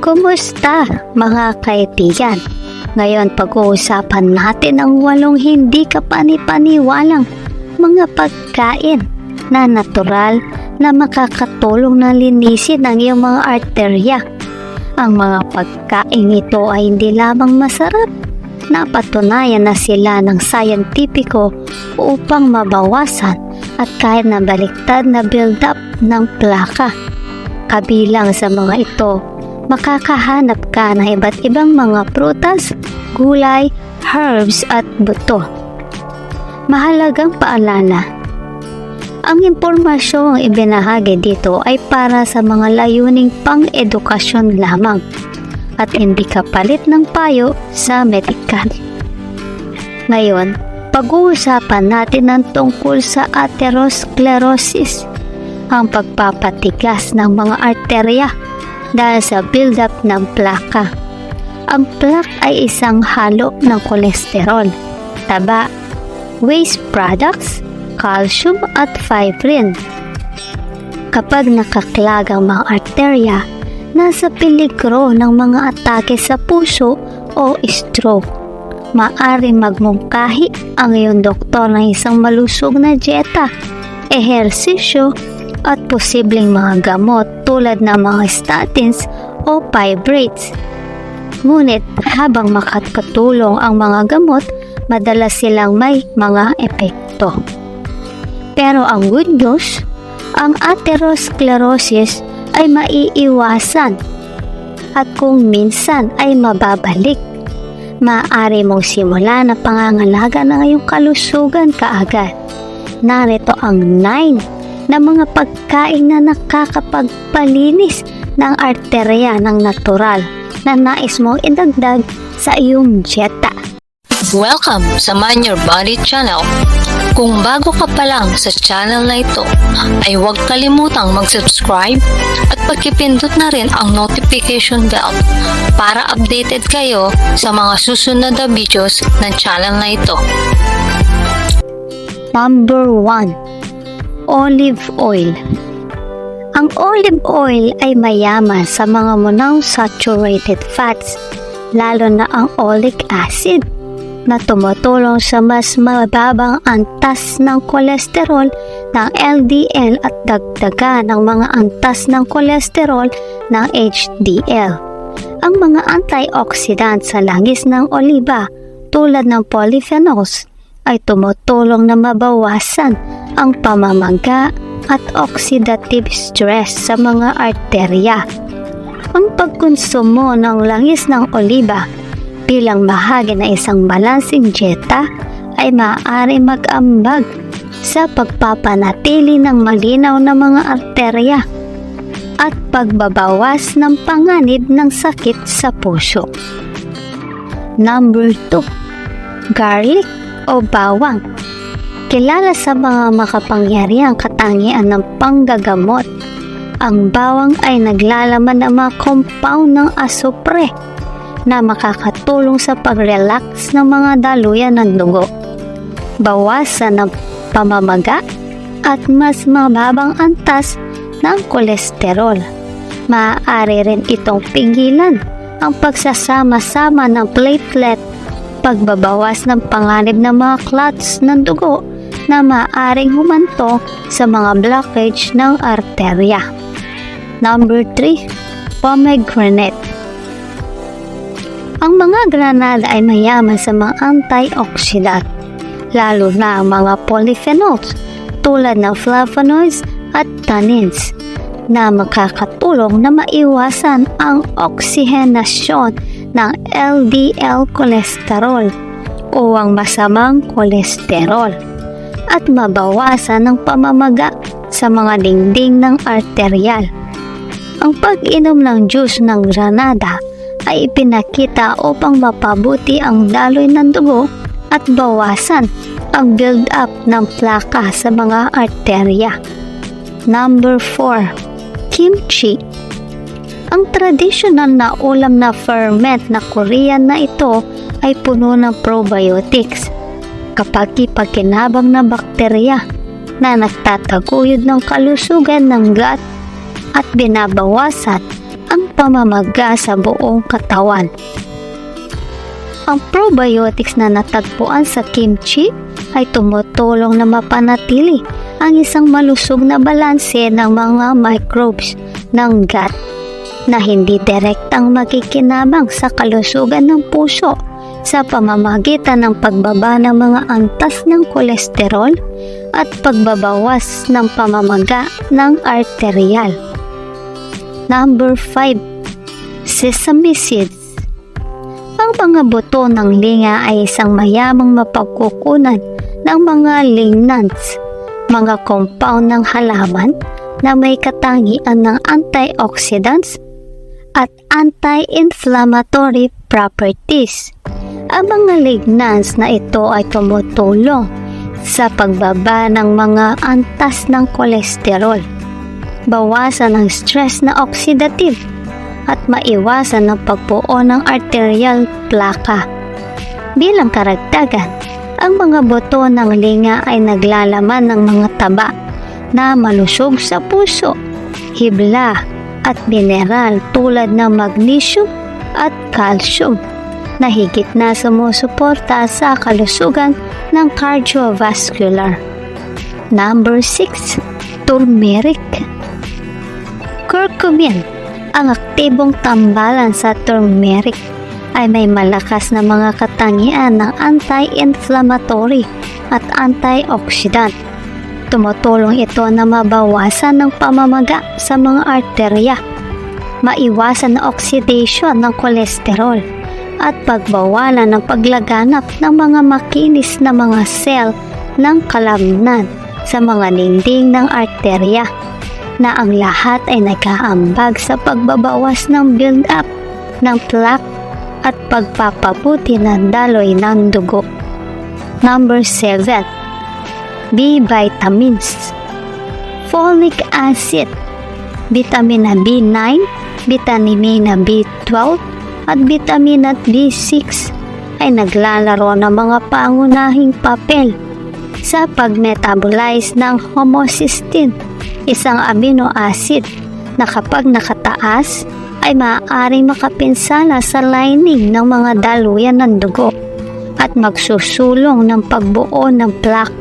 Kumusta mga kaibigan? Ngayon pag-uusapan natin ang 8 hindi kapani-paniwalang mga pagkain na natural na makakatulong na linisin ang iyong mga arterya. Ang mga pagkain ito ay hindi lamang masarap, napatunayan na sila ng sayantipiko upang mabawasan at kahit na baliktad na build-up ng plaka. Kabilang sa mga ito, makakahanap ka ng iba't ibang mga prutas, gulay, herbs at buto. Mahalagang paalala, ang impormasyong ibinahagi dito ay para sa mga layuning pang-edukasyon lamang at hindi kapalit ng payo sa medikal. Ngayon, pag-uusapan natin ang tungkol sa atherosclerosis, ang pagpapatigas ng mga arterya dahil sa build-up ng plaka. Ang plaque ay isang halo ng kolesterol, taba, waste products, calcium at fibrin. Kapag nakaklag ang mga arterya, nasa peligro ng mga atake sa puso o stroke. Maaring magmungkahi ang iyong doktor ng isang malusog na dieta, ehersisyo at posibleng mga gamot tulad ng mga statins o fibrates. Ngunit habang makakatulong ang mga gamot, madalas silang may mga epekto. Pero ang good news, ang atherosclerosis ay maiiwasan at kung minsan ay mababalik. Maaari mong simulan ang pangangalaga ng iyong kalusugan kaagad. Narito ang 9 na mga pagkain na nakakapagpalinis ng arterya ng natural na nais mong idagdag sa iyong dieta. Welcome sa Mind Your Body channel. Kung bago ka pa lang sa channel na ito, ay huwag kalimutang mag-subscribe at pagkipindot na rin ang notification bell para updated kayo sa mga susunod na videos ng channel na ito. Number 1. Olive oil. Ang olive oil ay mayaman sa mga monounsaturated fats, lalo na ang oleic acid, na tumutulong sa mas mababang antas ng kolesterol ng LDL at dagdagan ng mga antas ng kolesterol ng HDL. Ang mga antioxidant sa langis ng oliba tulad ng polyphenols ay tumutulong na mabawasan ang pamamaga at oxidative stress sa mga arterya. Ang pagkonsumo ng langis ng oliba bilang bahagi ng isang balansing dieta ay maaari mag-ambag sa pagpapanatili ng malinaw na mga arterya at pagbabawas ng panganib ng sakit sa puso. Number 2. Garlic o bawang. Kilala sa mga makapangyarihang katangian ng panggagamot, ang bawang ay naglalaman ng mga compound ng asupre na makakatulong sa pag-relax ng mga daluyan ng dugo, bawasan ng pamamaga at mas mababang antas ng kolesterol. Maaari rin itong pigilan ang pagsasama-sama ng platelet, pagbabawas ng panganib ng mga clots ng dugo na maaaring humantong sa mga blockage ng arterya. Number 3. Pomegranate. Ang mga granada ay mayaman sa mga antioxidant, lalo na ang mga polyphenols tulad ng flavonoids at tannins na makakatulong na maiwasan ang oksihenasyon ng LDL cholesterol o ang masamang kolesterol at mabawasan ang pamamaga sa mga dingding ng arterial. Ang pag-inom ng juice ng granada ay ipinakita upang mapabuti ang daloy ng dugo at bawasan ang build-up ng plaka sa mga arterya. Number 4. Kimchi. Ang tradisyonal na ulam na ferment na Korean na ito ay puno ng probiotics, kapaki-pakinabang na bakterya na nagtataguyod ng kalusugan ng gut at binabawasan ang pamamaga sa buong katawan. Ang probiotics na natagpuan sa kimchi ay tumutulong na mapanatili ang isang malusog na balanse ng mga microbes ng gut na hindi direktang makikinabang sa kalusugan ng puso sa pamamagitan ng pagbaba ng mga antas ng kolesterol at pagbabawas ng pamamaga ng arterial. Number 5. Sesame seeds. Ang mga buto ng linga ay isang mayamang mapagkukunan ng mga lignans, mga compound ng halaman na may katangian ng antioxidants at anti-inflammatory properties. Ang mga lignans na ito ay tumutulong sa pagbaba ng mga antas ng kolesterol, bawasan ang stress na oxidative, at maiwasan ang pagbuo ng arterial plaka. Bilang karagdagan, ang mga buto ng linga ay naglalaman ng mga taba na malusog sa puso, hibla at mineral tulad ng magnesium at calcium na higit na sumusuporta sa kalusugan ng cardiovascular. Number 6. Turmeric. Curcumin. Ang aktibong tambalan sa turmeric ay may malakas na mga katangian ng anti-inflammatory at antioxidant. Tumutulong ito na mabawasan ng pamamaga sa mga arterya, maiwasan ang oxidation ng kolesterol, at pagbawalan ng paglaganap ng mga makinis na mga cell ng kalamnan sa mga dingding ng arterya, na ang lahat ay nag-aambag sa pagbabawas ng build-up ng plaque at pagpapabuti ng daloy ng dugo. Number 7. B vitamins. Folic acid, vitamina B9, vitamina B12 at vitamina B6 ay naglalaro ng mga pangunahing papel sa pag-metabolize ng homocysteine, isang amino acid na kapag nakataas ay maaaring makapinsala sa lining ng mga daluyan ng dugo at magsusulong ng pagbuo ng plaque.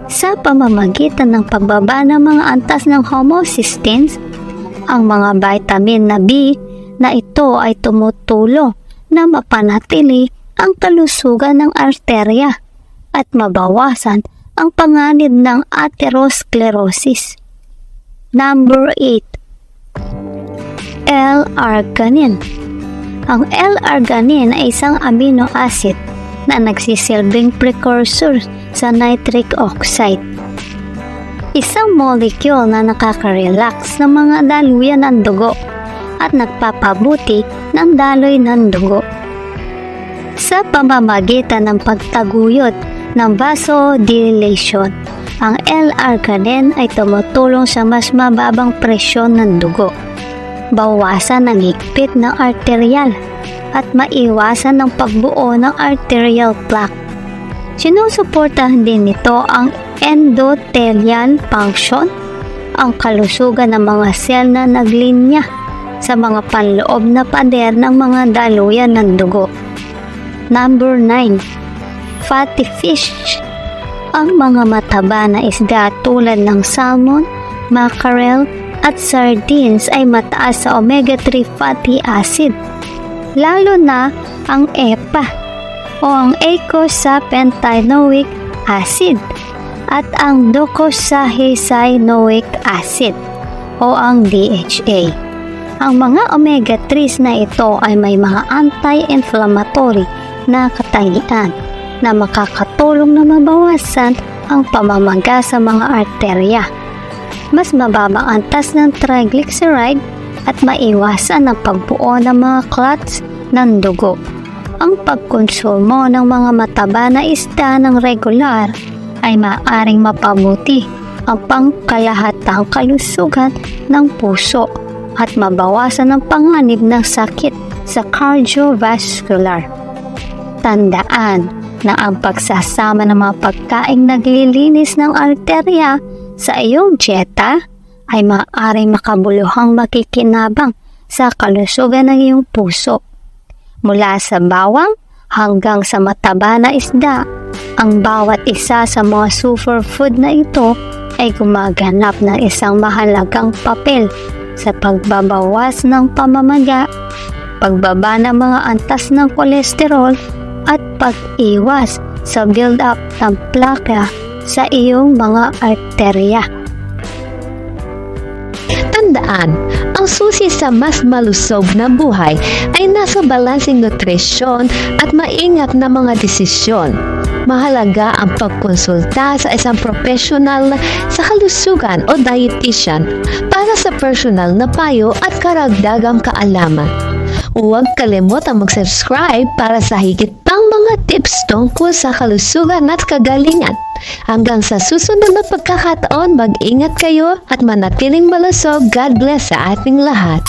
Sa pamamagitan ng pagbaba ng mga antas ng homocysteines, ang mga vitamin na B na ito ay tumutulong na mapanatili ang kalusugan ng arterya at mabawasan ang panganib ng atherosclerosis. Number 8. L-arginine. Ang L-arginine ay isang amino acid na nagsisilbing precursor sa nitric oxide, isang molecule na nakaka-relax ng mga daluyan ng dugo at nagpapabuti ng daloy ng dugo. Sa pamamagitan ng pagtaguyod ng vasodilation, ang L-arginine ay tumutulong sa mas mababang presyon ng dugo, bawasan ang higpit ng arterial at maiwasan ang pagbuo ng arterial plaque. Sinusuportahan din nito ang endothelial function, ang kalusugan ng mga sel na naglinya sa mga panloob na pader ng mga daluyan ng dugo. Number 9. Fatty fish. Ang mga mataba na isda tulad ng salmon, mackerel at sardines ay mataas sa omega-3 fatty acid, lalo na ang EPA o ang eicosapentaenoic acid at ang docosahexaenoic acid o ang DHA. Ang mga omega-3s na ito ay may mga anti-inflammatory na katangian na makakatulong na mabawasan ang pamamaga sa mga arterya, mas mababang antas ng triglyceride at maiwasan ang pagbuo ng mga clots ng dugo. Ang pagkonsumo ng mga mataba na isda ng regular ay maaaring mapabuti ang pangkalahatang kalusugan ng puso at mabawasan ang panganib ng sakit sa cardiovascular. Tandaan na ang pagsasama ng mga pagkaing naglilinis ng arterya sa iyong dieta ay maaaring makabuluhang makikinabang sa kalusugan ng iyong puso. Mula sa bawang hanggang sa mataba na isda, ang bawat isa sa mga superfood na ito ay gumaganap ng isang mahalagang papel sa pagbabawas ng pamamaga, pagbaba ng mga antas ng kolesterol at pag-iwas sa build-up ng plaka sa iyong mga arterya. Tandaan, ang susi sa mas malusog na buhay ay nasa balanseng nutrisyon at maingat na mga desisyon. Mahalaga ang pagkonsulta sa isang profesional sa kalusugan o dietitian para sa personal na payo at karagdagang kaalaman. Huwag kalimutang mag-subscribe para sa higit pang mga tips tungkol sa kalusugan at kagalingan. Hanggang sa susunod na pagkakataon, mag-ingat kayo at manatiling malusog. God bless sa ating lahat.